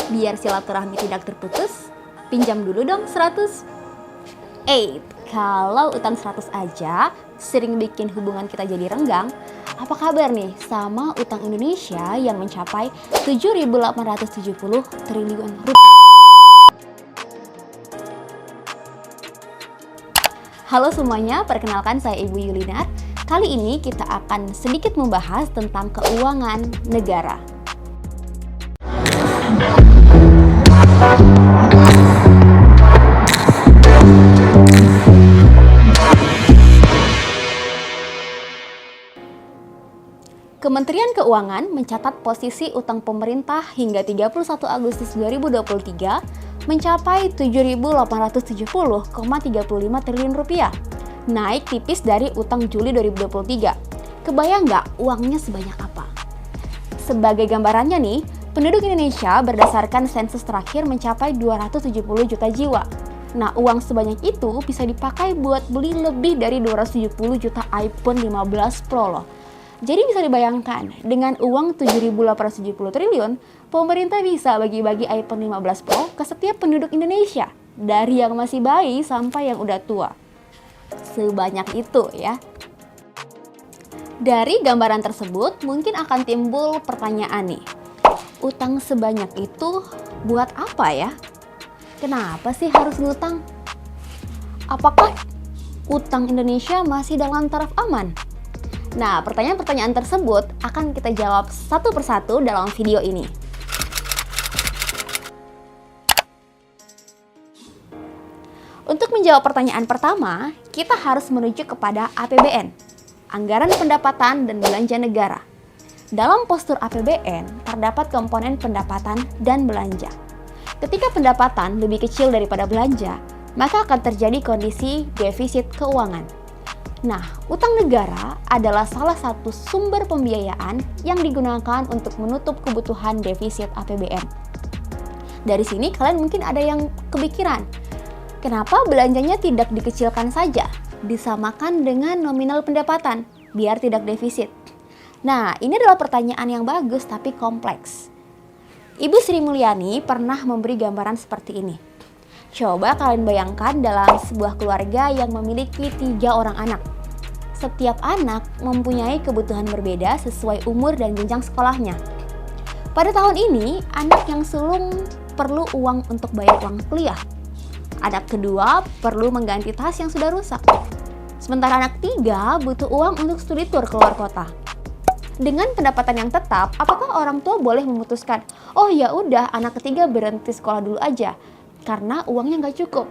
Biar silaturahmi tidak terputus, pinjam dulu dong 100. Kalau utang 100 aja sering bikin hubungan kita jadi renggang, apa kabar nih sama utang Indonesia yang mencapai 7.870 triliun rupiah? Halo semuanya, perkenalkan saya Ibu Yulinar. Kali ini kita akan sedikit membahas tentang keuangan negara. Kementerian Keuangan mencatat posisi utang pemerintah hingga 31 Agustus 2023 mencapai 7.870,35 triliun rupiah, naik tipis dari utang Juli 2023. Kebayang nggak uangnya sebanyak apa? Sebagai gambarannya nih, penduduk Indonesia berdasarkan sensus terakhir mencapai 270 juta jiwa. Nah, uang sebanyak itu bisa dipakai buat beli lebih dari 270 juta iPhone 15 Pro loh. Jadi bisa dibayangkan, dengan uang 7.870 triliun, pemerintah bisa bagi-bagi iPhone 15 Pro ke setiap penduduk Indonesia, dari yang masih bayi sampai yang udah tua. Sebanyak itu ya. Dari gambaran tersebut, mungkin akan timbul pertanyaan nih. Utang sebanyak itu buat apa ya? Kenapa sih harus ngutang? Apakah utang Indonesia masih dalam taraf aman? Nah, pertanyaan-pertanyaan tersebut akan kita jawab satu persatu dalam video ini. Untuk menjawab pertanyaan pertama, kita harus merujuk kepada APBN, Anggaran Pendapatan dan Belanja Negara. Dalam postur APBN, terdapat komponen pendapatan dan belanja. Ketika pendapatan lebih kecil daripada belanja, maka akan terjadi kondisi defisit keuangan. Nah, utang negara adalah salah satu sumber pembiayaan yang digunakan untuk menutup kebutuhan defisit APBN. Dari sini kalian mungkin ada yang kepikiran, kenapa belanjanya tidak dikecilkan saja, disamakan dengan nominal pendapatan, biar tidak defisit? Nah, ini adalah pertanyaan yang bagus tapi kompleks. Ibu Sri Mulyani pernah memberi gambaran seperti ini. Coba kalian bayangkan dalam sebuah keluarga yang memiliki 3 orang anak. Setiap anak mempunyai kebutuhan berbeda sesuai umur dan jenjang sekolahnya. Pada tahun ini, anak yang sulung perlu uang untuk bayar uang kuliah. Anak kedua perlu mengganti tas yang sudah rusak. Sementara anak 3 butuh uang untuk studi tur keluar kota. Dengan pendapatan yang tetap, apakah orang tua boleh memutuskan, oh ya udah anak ketiga berhenti sekolah dulu aja, karena uangnya nggak cukup?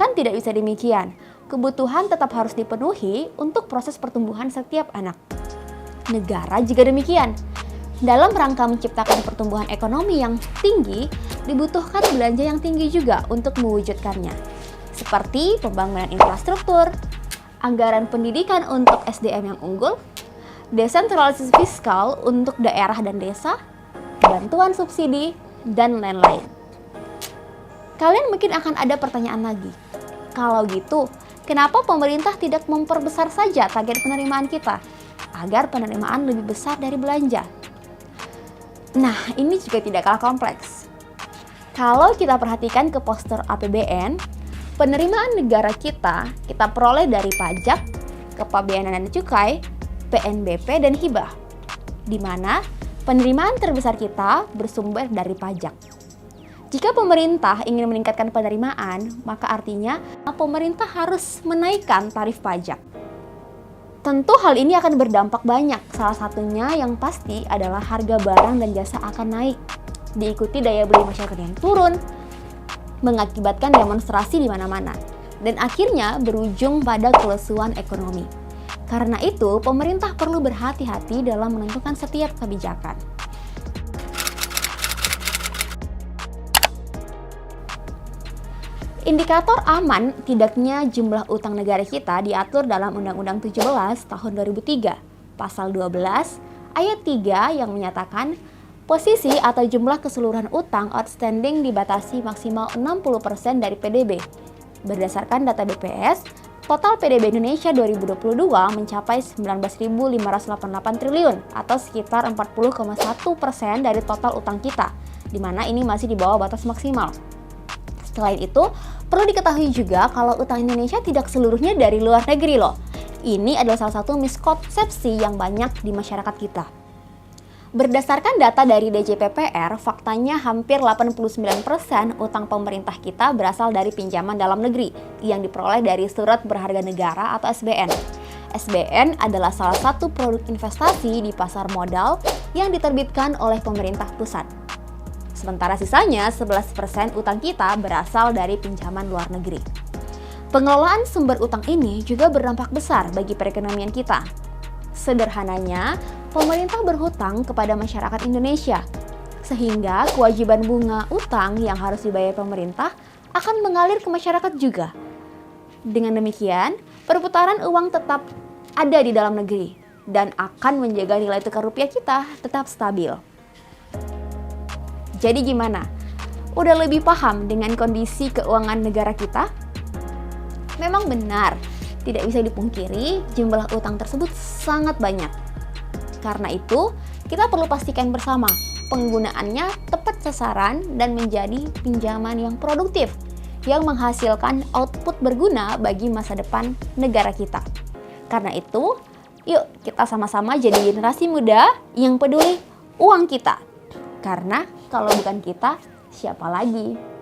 Kan tidak bisa demikian. Kebutuhan tetap harus dipenuhi untuk proses pertumbuhan setiap anak. Negara juga demikian. Dalam rangka menciptakan pertumbuhan ekonomi yang tinggi, dibutuhkan belanja yang tinggi juga untuk mewujudkannya. Seperti pembangunan infrastruktur, anggaran pendidikan untuk SDM yang unggul, desentralisasi fiskal untuk daerah dan desa, bantuan subsidi, dan lain-lain. Kalian mungkin akan ada pertanyaan lagi. Kalau gitu, kenapa pemerintah tidak memperbesar saja target penerimaan kita agar penerimaan lebih besar dari belanja? Nah, ini juga tidak kalah kompleks. Kalau kita perhatikan ke postur APBN, penerimaan negara kita peroleh dari pajak, kepabeanan dan cukai, PNBP dan hibah, di mana penerimaan terbesar kita bersumber dari pajak. Jika pemerintah ingin meningkatkan penerimaan, maka artinya pemerintah harus menaikkan tarif pajak. Tentu hal ini akan berdampak banyak, salah satunya yang pasti adalah harga barang dan jasa akan naik, diikuti daya beli masyarakat yang turun, mengakibatkan demonstrasi di mana-mana, dan akhirnya berujung pada kelesuan ekonomi. Karena itu, pemerintah perlu berhati-hati dalam menentukan setiap kebijakan. Indikator aman tidaknya jumlah utang negara kita diatur dalam Undang-Undang 17 tahun 2003, pasal 12, ayat 3 yang menyatakan posisi atau jumlah keseluruhan utang outstanding dibatasi maksimal 60% dari PDB. Berdasarkan data BPS, Total PDB Indonesia 2022 mencapai 19.588 triliun atau sekitar 40,1% dari total utang kita, di mana ini masih di bawah batas maksimal. Selain itu, perlu diketahui juga kalau utang Indonesia tidak seluruhnya dari luar negeri loh. Ini adalah salah satu miskonsepsi yang banyak di masyarakat kita. Berdasarkan data dari DJPPR, faktanya hampir 89% utang pemerintah kita berasal dari pinjaman dalam negeri yang diperoleh dari surat berharga negara atau SBN. SBN adalah salah satu produk investasi di pasar modal yang diterbitkan oleh pemerintah pusat. Sementara sisanya 11% utang kita berasal dari pinjaman luar negeri. Pengelolaan sumber utang ini juga berdampak besar bagi perekonomian kita. Sederhananya, pemerintah berhutang kepada masyarakat Indonesia, sehingga kewajiban bunga utang yang harus dibayar pemerintah akan mengalir ke masyarakat juga. Dengan demikian, perputaran uang tetap ada di dalam negeri dan akan menjaga nilai tukar rupiah kita tetap stabil. Jadi gimana? Udah lebih paham dengan kondisi keuangan negara kita? Memang benar, tidak bisa dipungkiri jumlah utang tersebut sangat banyak. Karena itu, kita perlu pastikan bersama penggunaannya tepat sasaran dan menjadi pinjaman yang produktif yang menghasilkan output berguna bagi masa depan negara kita. Karena itu, yuk kita sama-sama jadi generasi muda yang peduli uang kita. Karena kalau bukan kita, siapa lagi?